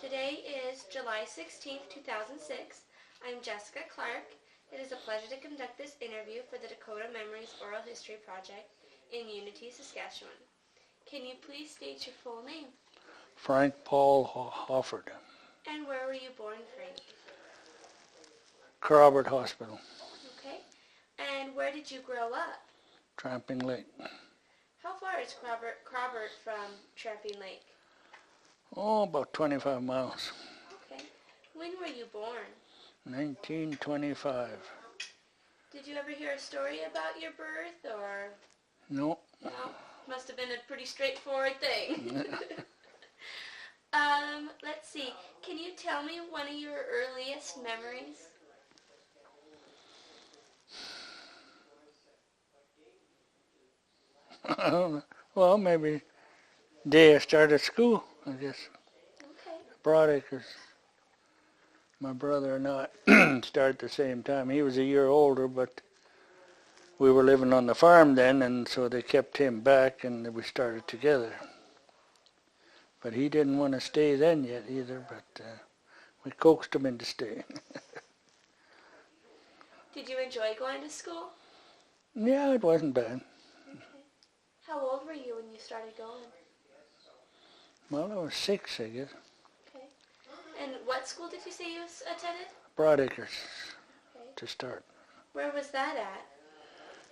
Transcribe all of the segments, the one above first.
Today is July 16th, 2006. I'm Jessica Clark. It is a pleasure to conduct this interview for the Dakota Memories Oral History Project in Unity, Saskatchewan. Can you please state your full name? Frank Paul Hoffart, And where were you born, Frank? Robert Hospital, Okay. And where did you grow up? Tramping Lake. How far is Crobert from Tramping Lake? Oh, about 25 miles. Okay. When were you born? 1925. Did you ever hear a story about your birth, or? No. No? Must have been a pretty straightforward thing. Let's see. Can you tell me one of your earliest memories? Well, maybe day I started school, I guess. Okay. Broadacres. My brother and I started at the same time. He was a year older, but we were living on the farm then, and so they kept him back, and we started together. But he didn't want to stay then yet either, but we coaxed him into staying. Did you enjoy going to school? Yeah, it wasn't bad. Okay. How old were you when you started going? Well, I was 6, I guess. Okay. And what school did you say you attended? Broadacres Okay. to start. Where was that at?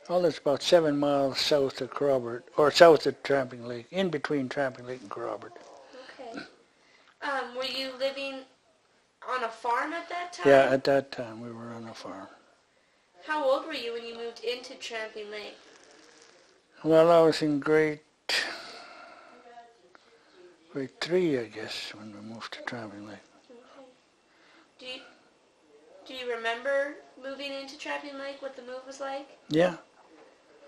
Well, it's about 7 miles south of Crobert, or south of Tramping Lake, in between Tramping Lake and Crobert. Okay. Were you living on a farm at that time? Yeah, at that time we were on a farm. How old were you when you moved into Tramping Lake? Well, I was in grade 3, I guess, when we moved to Tramping Lake. Okay. Do you remember moving into Tramping Lake, what the move was like? Yeah.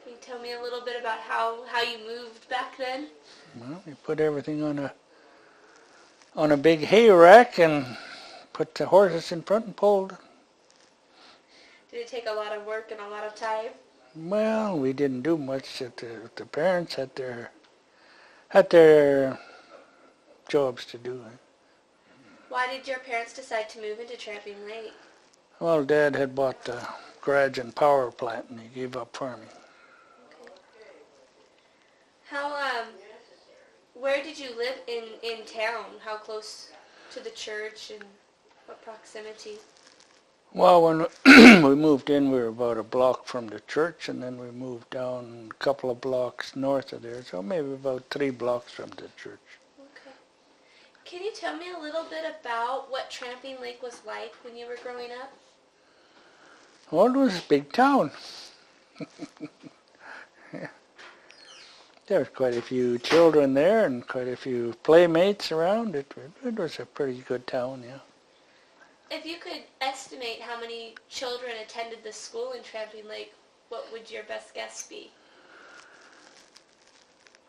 Can you tell me a little bit about how you moved back then? Well, we put everything on a big hay rack and put the horses in front and pulled. Did it take a lot of work and a lot of time? Well, we didn't do much. The parents had their jobs to do. Why did your parents decide to move into Tramping Lake? Well, Dad had bought the garage and power plant, and he gave up farming. Okay. Where did you live in town? How close to the church and what proximity? Well, when we moved in, we were about a block from the church, and then we moved down a couple of blocks north of there, so maybe about 3 blocks from the church. Okay. Can you tell me a little bit about what Tramping Lake was like when you were growing up? Well, it was a big town. Yeah. There was quite a few children there and quite a few playmates around. It was a pretty good town, yeah. If you could estimate how many children attended the school in Tramping Lake, what would your best guess be?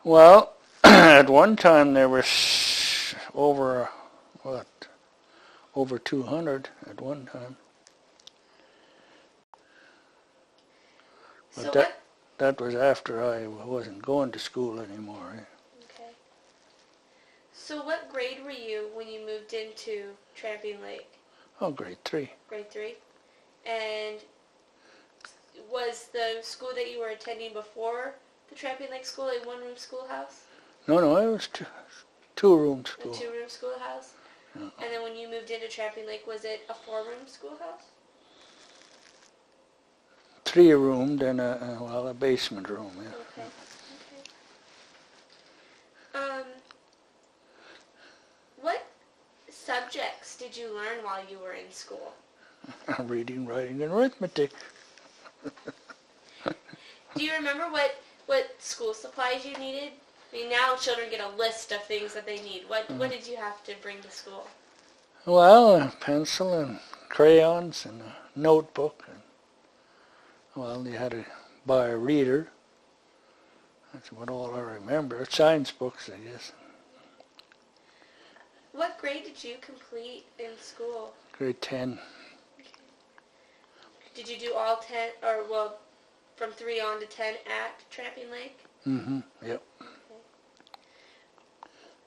Well, at one time there was over 200 at one time. But that was after I wasn't going to school anymore. Okay. So what grade were you when you moved into Tramping Lake? Oh, grade 3. Grade 3. And was the school that you were attending before the Tramping Lake School a one-room schoolhouse? No, it was two-room school. A two-room schoolhouse? Yeah. And then when you moved into Tramping Lake, was it a 4-room schoolhouse? 3-roomed and a basement room, yeah. Okay. What subjects did you learn while you were in school? Reading, writing, and arithmetic. Do you remember what school supplies you needed? I mean, now children get a list of things that they need. What did you have to bring to school? Well, a pencil and crayons and a notebook. Well, you had to buy a reader. That's what all I remember. Science books, I guess. What grade did you complete in school? Grade 10. Okay. Did you do all 10, or well, from 3 on to 10 at Tramping Lake? Mm-hmm, yep. Okay.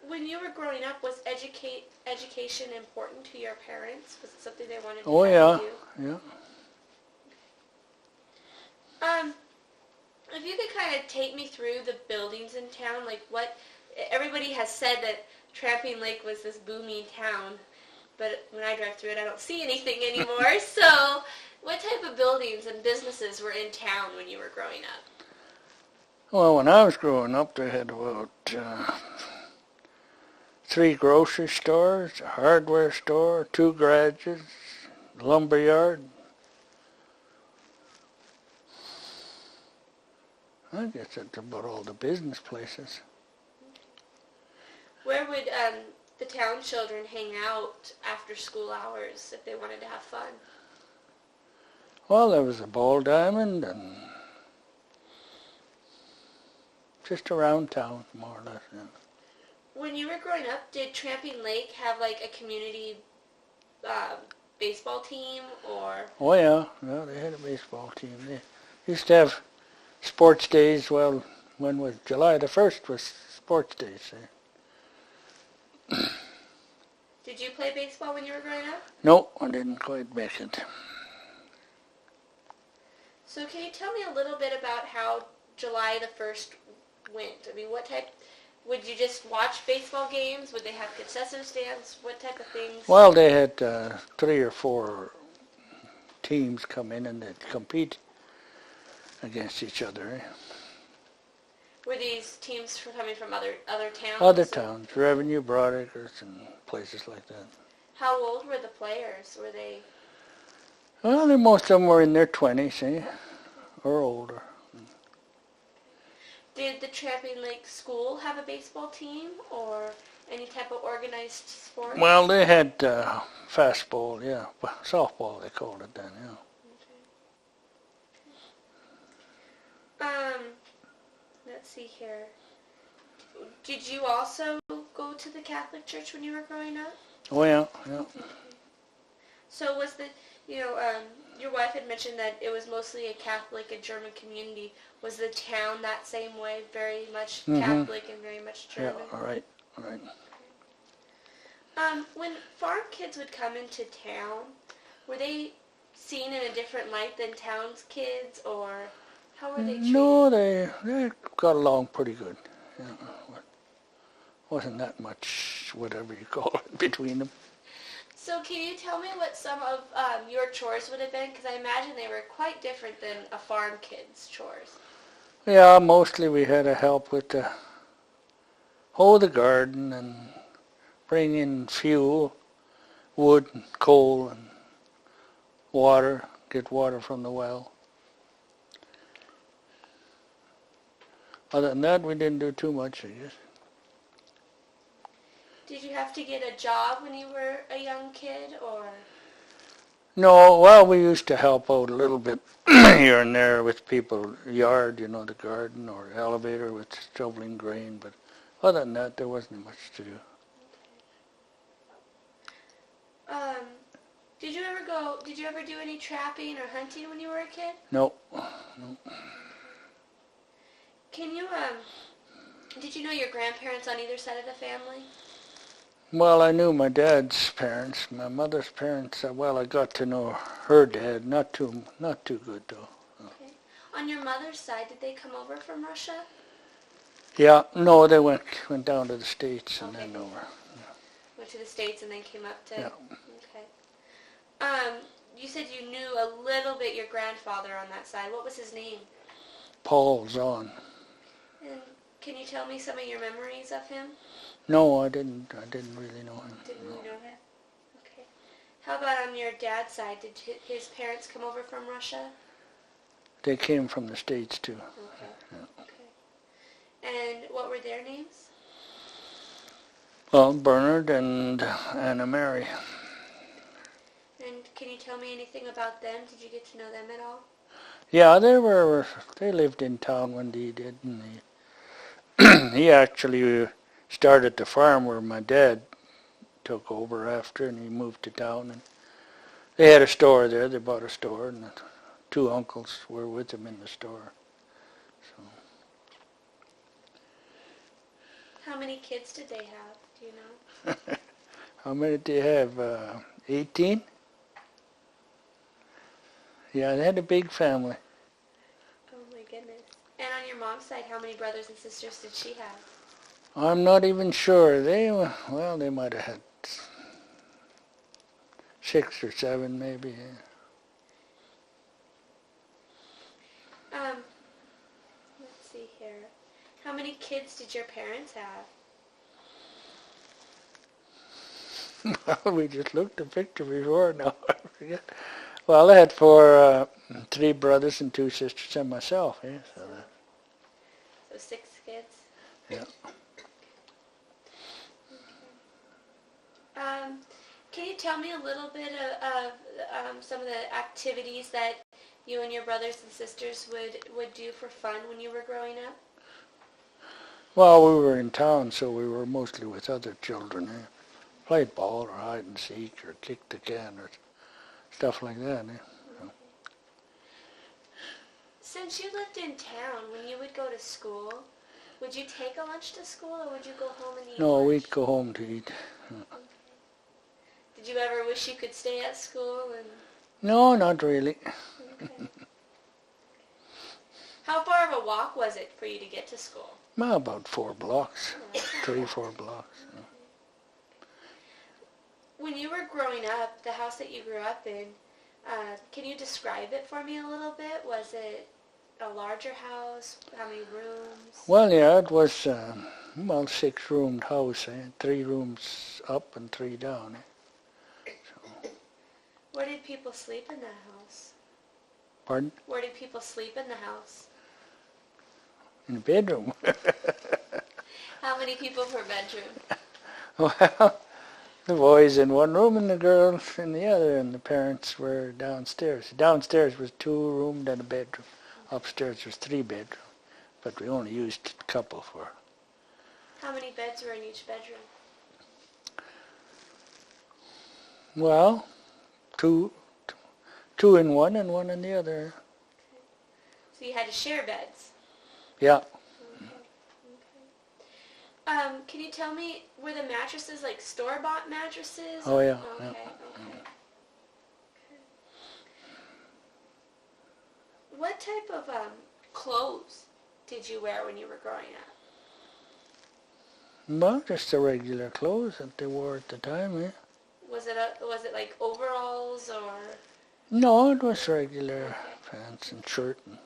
When you were growing up, was education important to your parents? Was it something they wanted to Oh, have yeah, you do? yeah. If you could kind of take me through the buildings in town, like what everybody has said that Tramping Lake was this booming town, but when I drive through it, I don't see anything anymore. So, what type of buildings and businesses were in town when you were growing up? Well, when I was growing up, they had about 3 grocery stores, a hardware store, 2 garages, a lumber yard. I guess that's about all the business places. Where would the town children hang out after school hours if they wanted to have fun? Well, there was a ball diamond and just around town, more or less. Yeah. When you were growing up, did Tramping Lake have like a community baseball team or? Oh yeah, well, they had a baseball team. They used to have sports days. Well, when was July the 1st was sports days. Did you play baseball when you were growing up? No, I didn't quite make it. So can you tell me a little bit about how July the 1st went? I mean, what type, would you just watch baseball games? Would they have concession stands? What type of things? Well, they had 3 or 4 teams come in and they'd compete against each other. Were these teams coming from other towns? Other towns, Revenue, Broadacres, and places like that. How old were the players? Were they? Well, most of them were in their 20s, or older. Did the Tramping Lake School have a baseball team or any type of organized sport? Well, they had fastball, yeah. Well, softball, they called it then, yeah. Let's see here. Did you also go to the Catholic Church when you were growing up? Oh, yeah, yeah. So was your wife had mentioned that it was mostly a Catholic and German community. Was the town that same way, very much Catholic and very much German? Yeah, all right. When farm kids would come into town, were they seen in a different light than town's kids, or how were they treated? No, they got along pretty good. Yeah. Wasn't that much, whatever you call it, between them. So can you tell me what some of your chores would have been? Because I imagine they were quite different than a farm kid's chores. Yeah, mostly we had to help with the hoe the garden and bring in fuel, wood, and coal, and water, get water from the well. Other than that, we didn't do too much, I guess. Did you have to get a job when you were a young kid, or? No, well, we used to help out a little bit here and there with people's yard, the garden or elevator with shoveling grain, but other than that, there wasn't much to do. Did you ever do any trapping or hunting when you were a kid? No. Did you know your grandparents on either side of the family? Well, I knew my dad's parents. My mother's parents, well, I got to know her dad. Not too good, though. Okay. On your mother's side, did they come over from Russia? Yeah, no, they went down to the States and then over. Yeah. Went to the States and then came up to... Yeah. Okay. You said you knew a little bit your grandfather on that side. What was his name? Paul Zahn. And can you tell me some of your memories of him? No, I didn't really know him. Didn't really know him? Okay. How about on your dad's side? Did his parents come over from Russia? They came from the States, too. Okay. Yeah. Okay. And what were their names? Well, Bernard and Anna Mary. And can you tell me anything about them? Did you get to know them at all? Yeah, they lived in town when they did, and he actually started the farm where my dad took over after, and he moved to town, and they had a store there. They bought a store, and the 2 uncles were with him in the store. So. How many kids did they have? Do you know? How many do you have? 18? Yeah, they had a big family. Oh my goodness. And on your mom's side, how many brothers and sisters did she have? I'm not even sure. They might have had 6 or 7 maybe. Yeah. Let's see here. How many kids did your parents have? We just looked at the picture before. Now I forget. Well, I had 3 brothers and 2 sisters and myself. Yeah, So 6 kids? Yeah. Can you tell me a little bit of some of the activities that you and your brothers and sisters would do for fun when you were growing up? Well, we were in town, so we were mostly with other children. Yeah. Played ball or hide and seek or kicked the can or stuff like that. Yeah. Since you lived in town, when you would go to school, would you take a lunch to school or would you go home and eat No, lunch? we'd go home to eat. Okay. Did you ever wish you could stay at school? No, not really. Okay. How far of a walk was it for you to get to school? Well, about 4 blocks. Oh, 3, 4 blocks. Yeah. When you were growing up, the house that you grew up in, can you describe it for me a little bit? Was it a larger house? How many rooms? Well, yeah, it was 6-roomed house. 3 rooms up and 3 down. So. Where did people sleep in that house? Pardon? Where did people sleep in the house? In the bedroom. How many people per bedroom? Well, the boys in one room and the girls in the other, and the parents were downstairs. Downstairs was 2-roomed and a bedroom. Upstairs was 3 bedroom, but we only used a couple for. How many beds were in each bedroom? Well, two in one and one in the other. Okay. So you had to share beds? Yeah. Okay. Can you tell me, were the mattresses like store-bought mattresses? Oh, yeah. Okay, Yeah. okay. What type of clothes did you wear when you were growing up? Well, just the regular clothes that they wore at the time, yeah. Was it like overalls or? No, it was regular pants and shirt. And,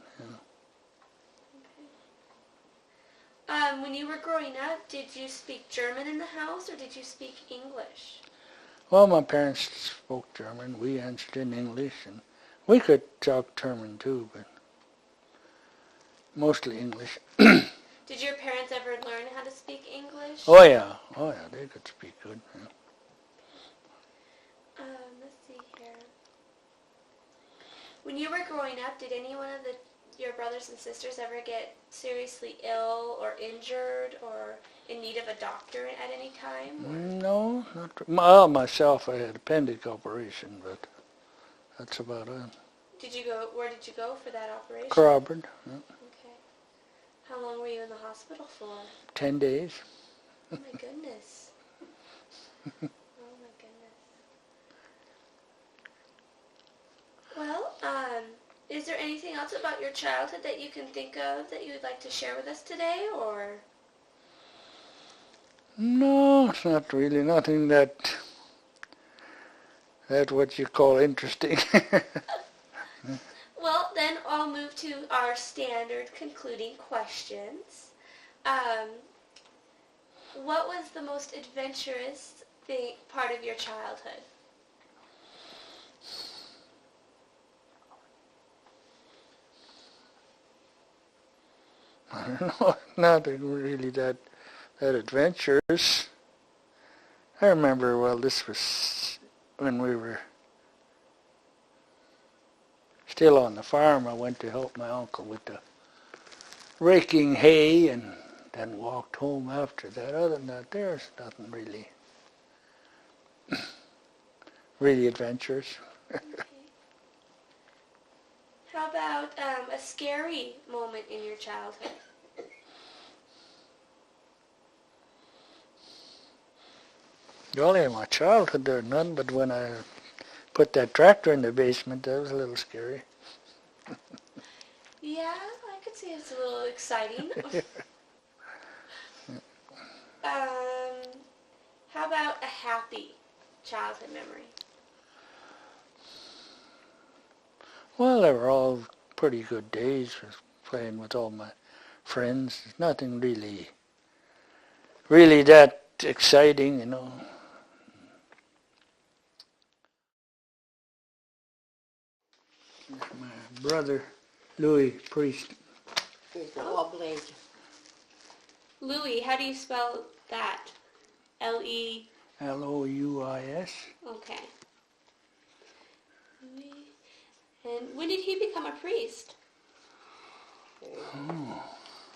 When you were growing up, did you speak German in the house or did you speak English? Well, my parents spoke German. We answered in English, and we could talk German too, but mostly English. Did your parents ever learn how to speak English? Oh yeah, they could speak good. Yeah. Let's see here. When you were growing up, did any one of your brothers and sisters ever get seriously ill or injured or in need of a doctor at any time? Or? No, not well, myself. I had appendix operation, but that's about it. Where did you go for that operation? Crawford. Yeah. Okay. How long were you in the hospital for? 10 days. Oh my goodness. Oh my goodness. Well, is there anything else about your childhood that you can think of that you would like to share with us today, or? No, it's not really nothing that what you call interesting. Well, then I'll move to our standard concluding questions. What was the most adventurous part of your childhood? I don't know, not really that adventurous. I remember, well, this was when we were still on the farm. I went to help my uncle with the raking hay and then walked home after that. Other than that, there's nothing really adventurous. Okay. How about a scary moment in your childhood? Well, in my childhood there was none, but when I put that tractor in the basement, that was a little scary. Yeah, I could see it's a little exciting. How about a happy childhood memory? Well, they were all pretty good days, just playing with all my friends. Nothing really that exciting, you know. My brother, Louis Priest. He's the Wobbly. Louis, how do you spell that? L-E... Louis. Okay. Louis. And when did he become a priest? Oh,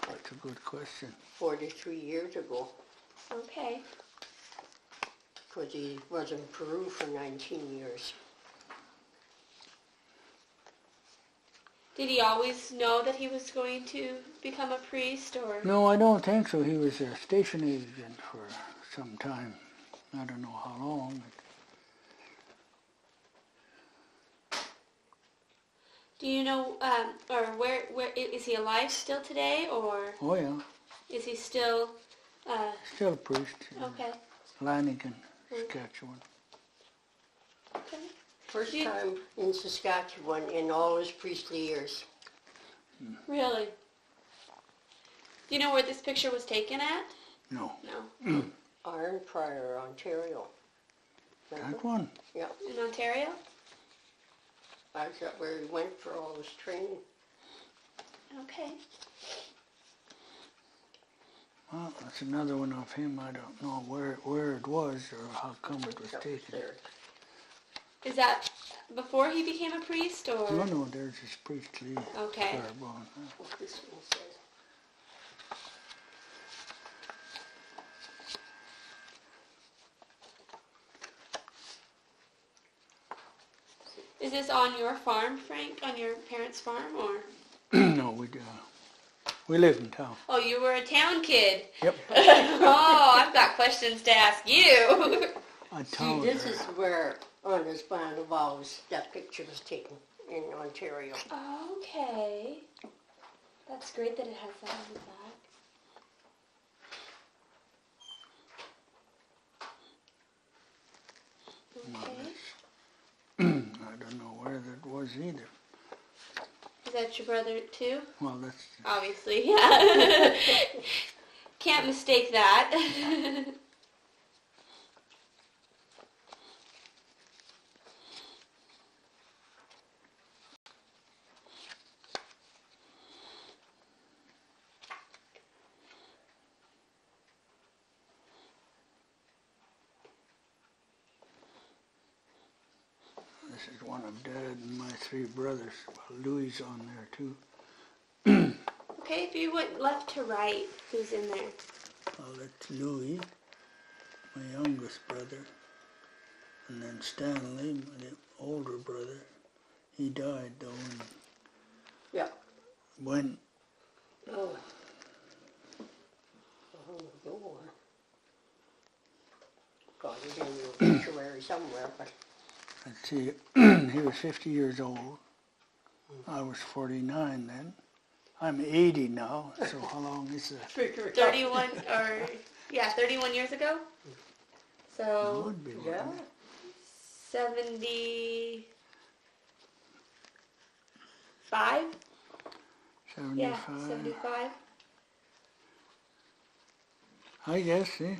that's a good question. 43 years ago, Okay. because he was in Peru for 19 years. Did he always know that he was going to become a priest, or? No, I don't think so. He was a station agent for some time. I don't know how long. Do you know, or where is he alive still today, or Oh, yeah. is he still, Still a priest. okay. Lanigan, Saskatchewan. Okay. First time in Saskatchewan in all his priestly years. Really? Do you know where this picture was taken at? No. No. Iron Prior, Ontario. Remember? That one. Yeah, In Ontario? that's where he went for all his training. Okay. Well, that's another one of him. I don't know where it was or how come it was taken. There. Is that before he became a priest, or? No, there's his priestly Okay. fireball. What this one says. Is this on your farm, Frank? On your parents' farm, or? No, we live in town. Oh, you were a town kid. Yep. Oh, I've got questions to ask you. A See, town. this is where, on his band of vows, that picture was taken in Ontario. Okay. That's great that it has that on the back. Okay. I don't know where that was either. Is that your brother too? Well, that's Obviously, yeah. Can't mistake that. this is one of Dad and my three brothers. Well, Louis is on there too. Okay, if you went left to right, who's in there? Well, that's Louis, my youngest brother, and then Stanley, my older brother. He died though. Yeah. When Oh. Oh, God, he's in the obituary somewhere, but let's see, he was 50 years old. I was 49 then. I'm 80 now, so how long is that? 31, or, yeah, 31 years ago? It So, would be, yeah. wouldn't it? 75? 75. Yeah, 75. I guess, eh?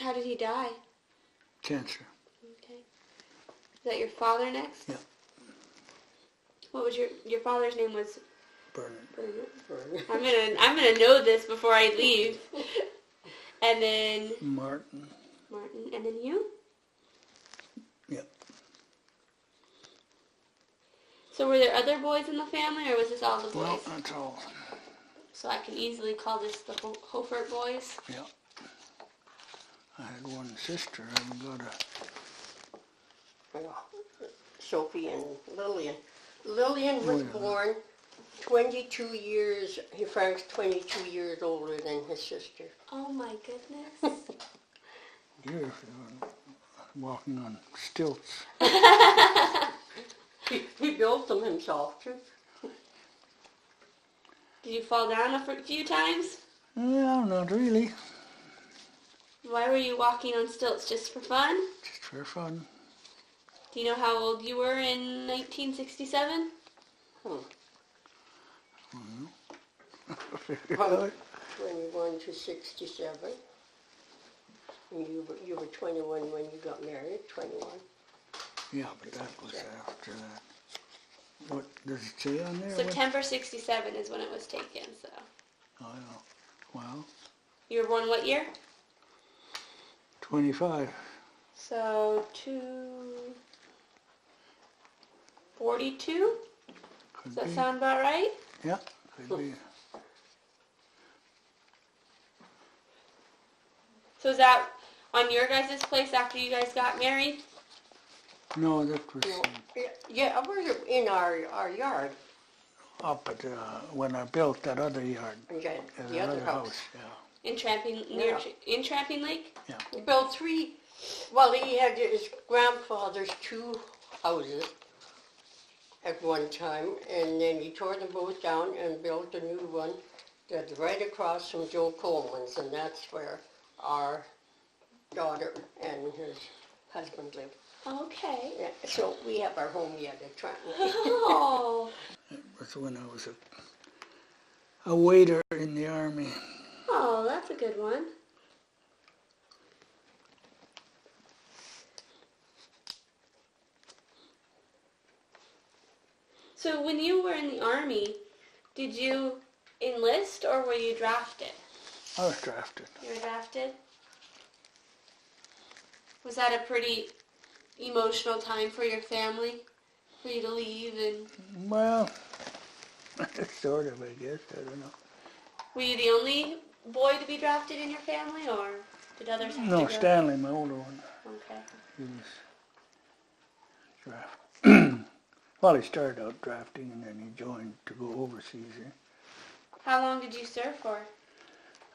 How did he die? Cancer. Okay. Is that your father next? Yeah. What was your father's name was? Bernard. Bernard. I'm gonna know this before I leave. And then Martin. Martin, and then you? Yep. So were there other boys in the family, or was this all the boys? Well, that's all. So I can easily call this the Hoffart boys. Yeah. I had one sister. I haven't got Sophie and Lillian. Lillian was born 22 years, Frank's 22 years older than his sister. Oh my goodness. You're walking on stilts. He built them himself, too. Did you fall down a few times? No, not really. Why were you walking on stilts? Just for fun? Just for fun. Do you know how old you were in 1967? From 21 to 67. And you were 21 when you got married, 21. Yeah, but that was after that. What does it say on there? September 67 is when it was taken, so. Oh, yeah. Well, You were born what year? 25. So, 42? Could Does that be. sound about right? Yeah, could be. So is that on your guys' place after you guys got married? No, that was Yeah, I was in our yard. up at, when I built that other yard. Yeah, At the other another house. Yeah. In Tramping, in Tramping Lake? He built 3, well, he had his grandfather's 2 houses at one time, and then he tore them both down and built a new one that's right across from Joe Coleman's, and that's where our daughter and his husband live. Okay. Yeah, so we have our home yet at Trenton. Oh. It was when I was a waiter in the army. Oh, that's a good one. So when you were in the Army, did you enlist or were you drafted? I was drafted. You were drafted? Was that a pretty emotional time for your family? For you to leave and... Well, sort of, I guess. I don't know. Were you the only boy to be drafted in your family or did others have to No, go? Stanley, my older one. Okay. He was drafted. Well, he started out drafting and then he joined to go overseas. How long did you serve for?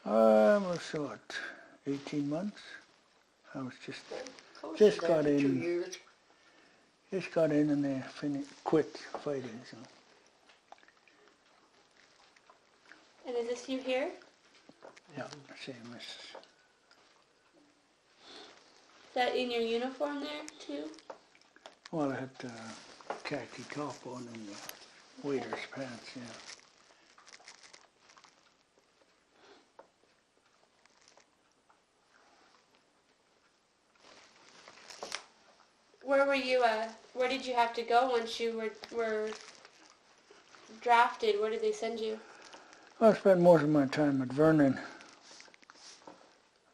I was, what, 18 months? I was just Just got 2 in. years. Just got in and they quit fighting, so. And is this you here? Yeah, same as, Is that in your uniform there too? well, I had the khaki top on and the waiter's pants, yeah. Where were you, where did you have to go once you were drafted? Where did they send you? I spent most of my time at Vernon,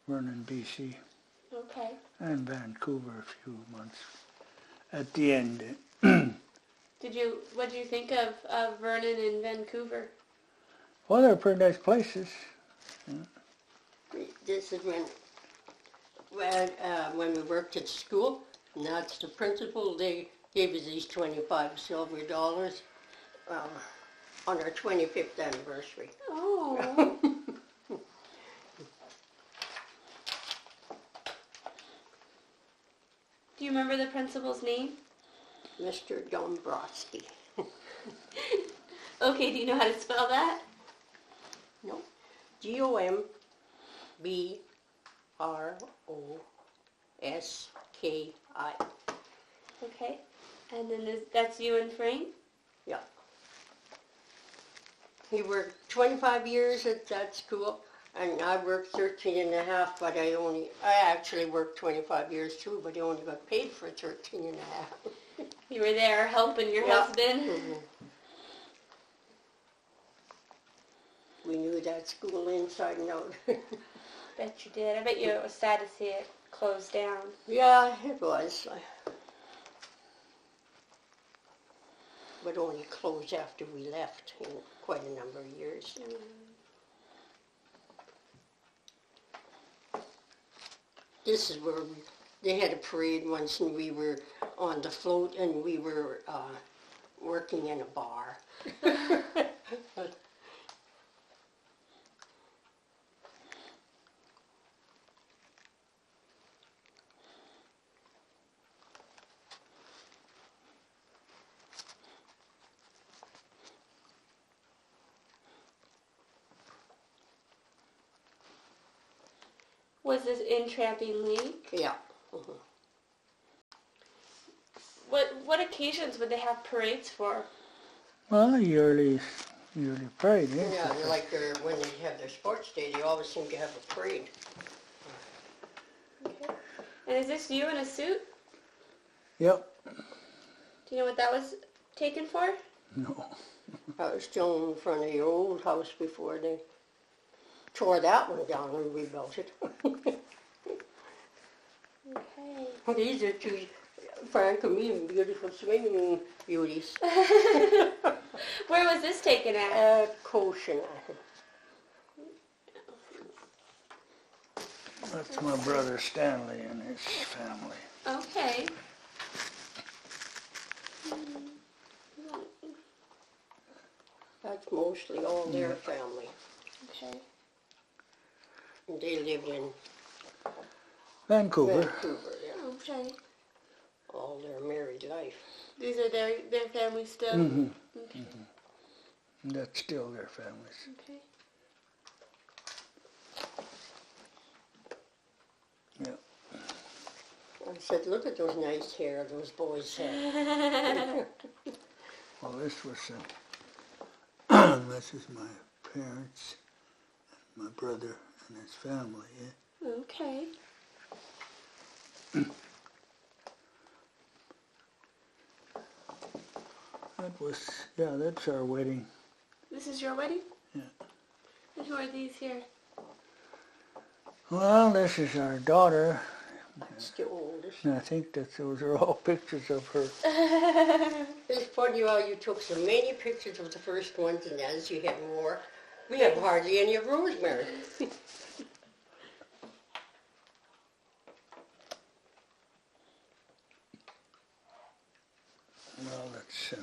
BC, Okay. and Vancouver a few months at the end. What did you think of Vernon and Vancouver? Well, they're pretty nice places. This is when we worked at school, and that's the principal. They gave us these 25 silver dollars on our 25th anniversary. Oh. Do you remember the principal's name? Mr. Dombrowski. Okay, do you know how to spell that? No. Gombrowski. Okay. And then that's you and Frank? Yeah. He worked 25 years at that school, and I worked 13 and a half, but I actually worked 25 years too, but I only got paid for 13 and a half. You were there helping your husband? Mm-hmm. We knew that school inside and out. Bet you did. I bet you it was sad to see it closed down. Yeah, it was. But only closed after we left in quite a number of years. This is where they had a parade once and we were on the float and we were working in a bar. Was this in Tramping Lake? Yeah. Mhm. What occasions would they have parades for? Well, yearly parade, yes. Yeah, like when they have their sports day, they always seem to have a parade. Okay. And is this you in a suit? Yep. Do you know what that was taken for? No. I was still in front of your old house before they tore that one down and rebuilt it. Okay. These are two, Frank and me, beautiful swimming beauties. Where was this taken at? At Cochin. That's my brother Stanley and his family. Okay. That's mostly all their family. Okay. And they lived in Vancouver. Vancouver, yeah. Okay. All their married life. These are their family still? Mm-hmm. Okay. That's still their families. Okay. Yeah. I said, look at those nice hair those boys have. Well, this was this is my parents, my brother and his family. Yeah. Okay. That's our wedding. This is your wedding? Yeah. And who are these here? Well, this is our daughter. That's the oldest. And I think that those are all pictures of her. It's funny how you took so many pictures of the first ones and as you had more. We have hardly any of Rosemary. Well, that's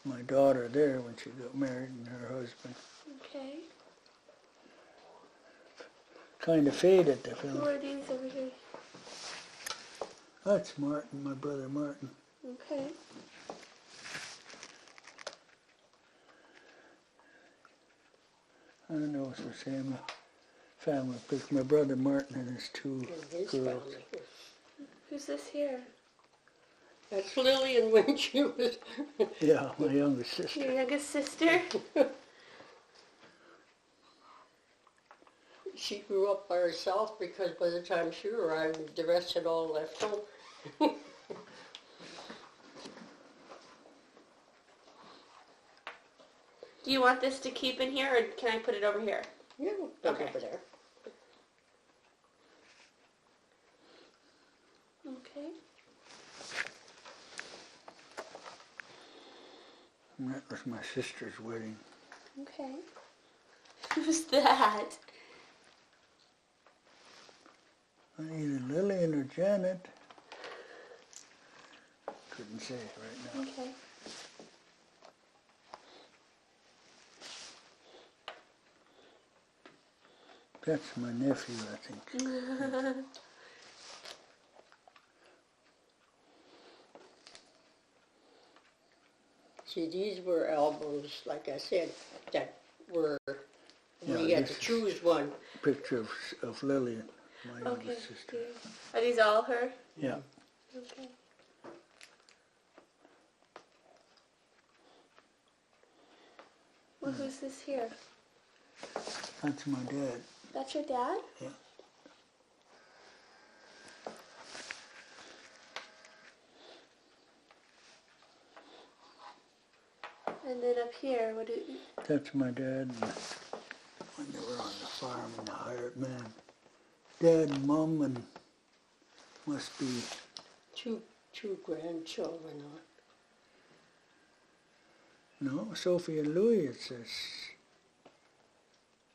my daughter there when she got married and her husband. Okay. Kind of faded, the Who film. are these over here? That's Martin, my brother Martin. Okay. I don't know if it's the same family picture. My brother Martin and his two And his girls. family. Who's this here? That's Lillian when she was... Yeah, my youngest Your sister. youngest sister? She grew up by herself because by the time she arrived, the rest had all left home. Do you want this to keep in here, or can I put it over here? Yeah, Okay. over there. Okay. And that was my sister's wedding. Okay. Who's that? Either Lillian or Janet. Couldn't say it right now. Okay. That's my nephew, I think. See, these were albums, like I said, that were, Yeah, we had this to is- choose one. Picture of Lillian, my Okay. youngest sister. Are these all her? Yeah. Okay. Well, who's this here? That's my dad. That's your dad? Yeah. And then up here, what do you... That's my dad when they were on the farm and the hired man. Dad and Mom and must be Two grandchildren on. no Sophie and Louis. It says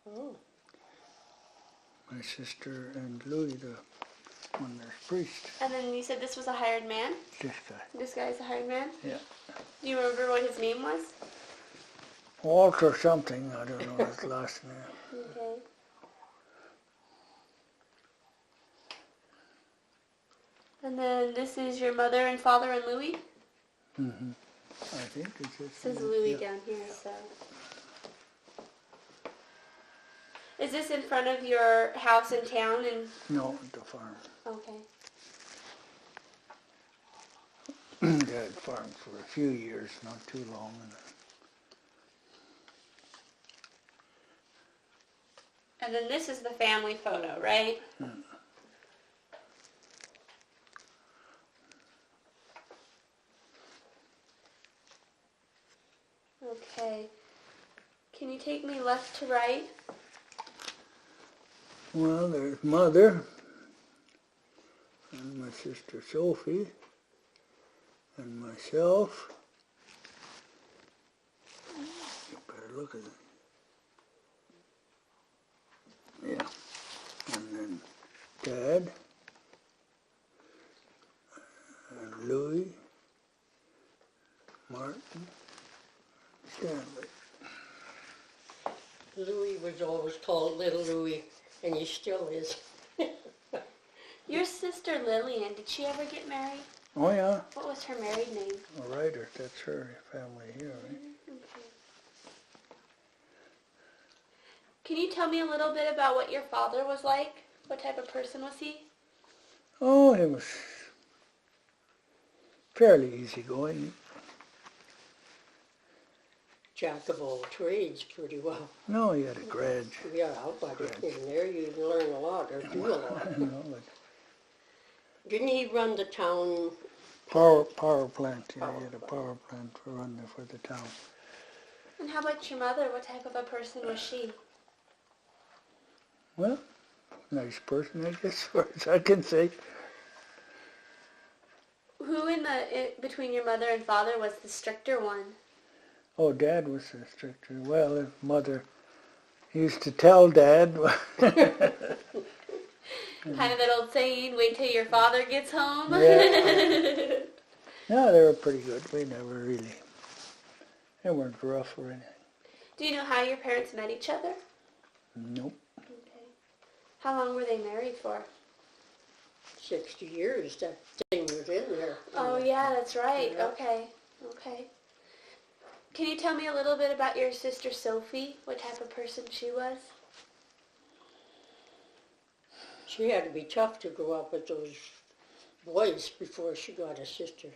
Oh, my sister and Louis, the one there's priest. And then you said this was a hired man? This guy. This guy's a hired man? Yeah. Do you remember what his name was? Walter something, I don't know his last name. Okay. And then this is your mother and father and Louis? Mm-hmm. I think it's just... It says Louis yeah. down here, so. Is this in front of your house in town? And No, at the farm. okay. Dad farmed for a few years, not too long. And then this is the family photo, right? Mm. Okay. Can you take me left to right? Well, there's Mother, and my sister Sophie, and myself. You better look at it. Yeah. And then Dad, and Louis, Martin, Stanley. Louis was always called Little Louis, and he still is. Your sister Lillian, did she ever get married? Oh yeah, What was her married name? a writer, that's her family here, right? Okay. Can you tell me a little bit about what your father was like? What type of person was he? Oh, he was fairly easygoing. Jack of all trades, pretty well. No, he had a grudge. Yeah, but in there you learn a lot or do a lot. You know, like Didn't he run the town? power plant. Yeah, he had a power plant for running for the town. And how about your mother? What type of a person was she? Well, nice person, I guess, as far as I can say. Who between your mother and father was the stricter one? Oh, Dad was a stricter. Well, his mother used to tell Dad. Kind of that old saying, wait till your father gets home. Yeah. No, they were pretty good. We never really, they weren't rough or anything. Do you know how your parents met each other? Nope. Okay. How long were they married for? 60 years, that thing was in there. Oh yeah, that's right. Yeah. Okay. Can you tell me a little bit about your sister Sophie? What type of person she was? She had to be tough to grow up with those boys before she got a sister.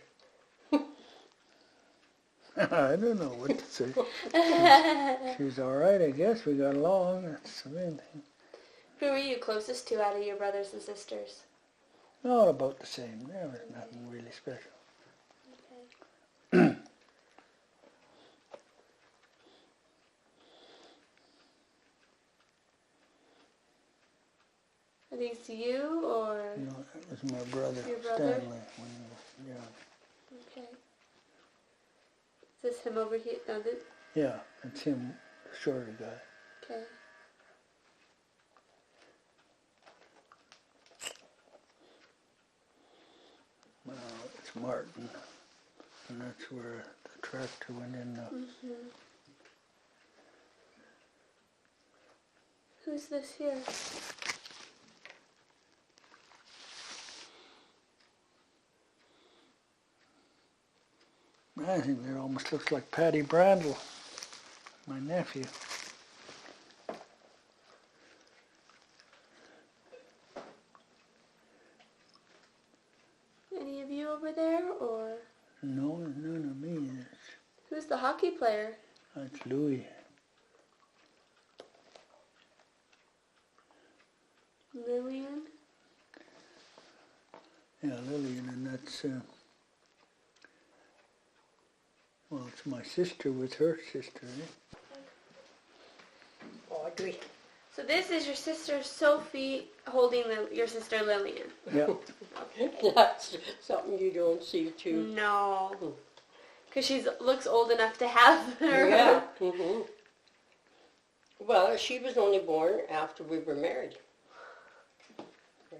I don't know what to say. She's all right, I guess. We got along. That's the main thing. Who were you closest to out of your brothers and sisters? All about the same. There was nothing really special. Okay. Are these you or? No, that was my brother, Your brother? Stanley. When he was young. Okay. Is this him over here? No, this. Yeah, it's him, the shorter guy. Okay. Well, it's Martin, and that's where the tractor went in. Mm-hmm. Who's this here? I think that almost looks like Patty Brandle, my nephew. Any of you over there, or No, none of me. who's the hockey player? That's Louis. Lillian? Yeah, Lillian, and that's, well, it's my sister with her sister, eh? Audrey. So this is your sister Sophie holding your sister Lillian. Yeah. That's something you don't see too. No. Because she looks old enough to have her. Yeah. Mm-hmm. Well, she was only born after we were married. Yeah.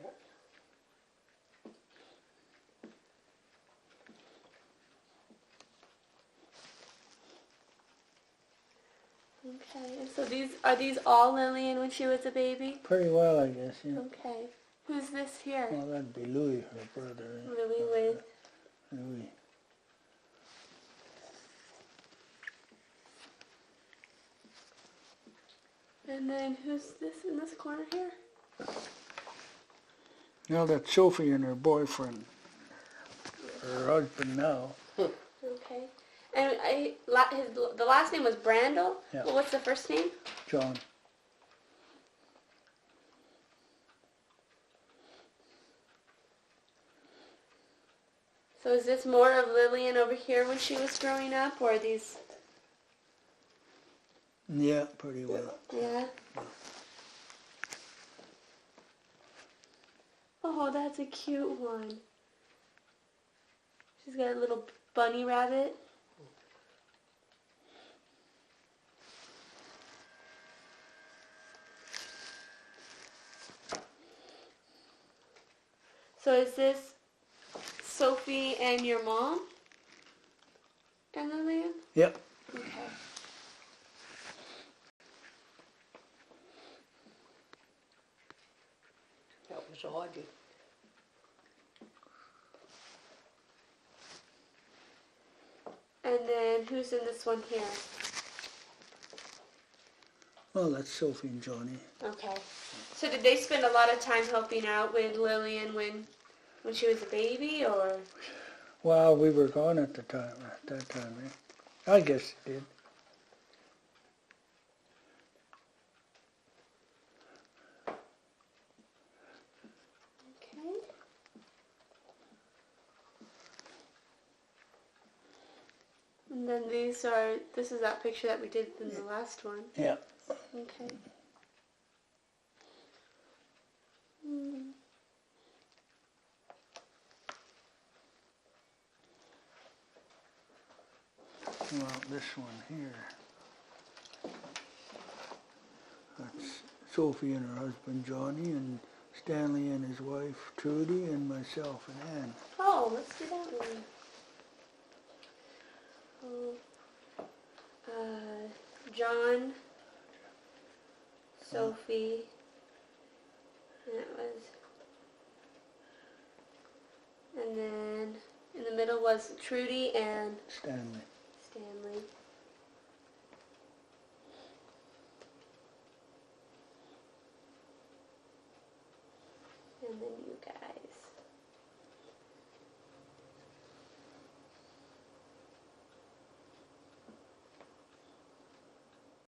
Okay, and so these all Lillian when she was a baby? Pretty well, I guess, yeah. Okay. Who's this here? Well, that'd be Louis, her brother. Louis with... Louis. And then who's this in this corner here? Now that's Sophie and her boyfriend, her husband now. Okay. And the last name was Brandel? Yeah. Well, what's the first name? John. So is this more of Lillian over here when she was growing up, or are these... Yeah, pretty well. Yeah? Oh, that's a cute one. She's got a little bunny rabbit. So is this Sophie and your mom? And Lillian? Yep. Okay. That was Audie. And then who's in this one here? Well, that's Sophie and Johnny. Okay. So did they spend a lot of time helping out with Lillian when she was a baby, or? Well, we were gone at that time, I guess it did. Okay. And then this is that picture that we did in the last one. Yeah. Okay. Hmm. Well, this one here. That's Sophie and her husband Johnny, and Stanley and his wife Trudy, and myself and Ann. Oh, let's do that one. John, Sophie, and it was, and then in the middle was Trudy and Stanley. Stanley. And then you guys.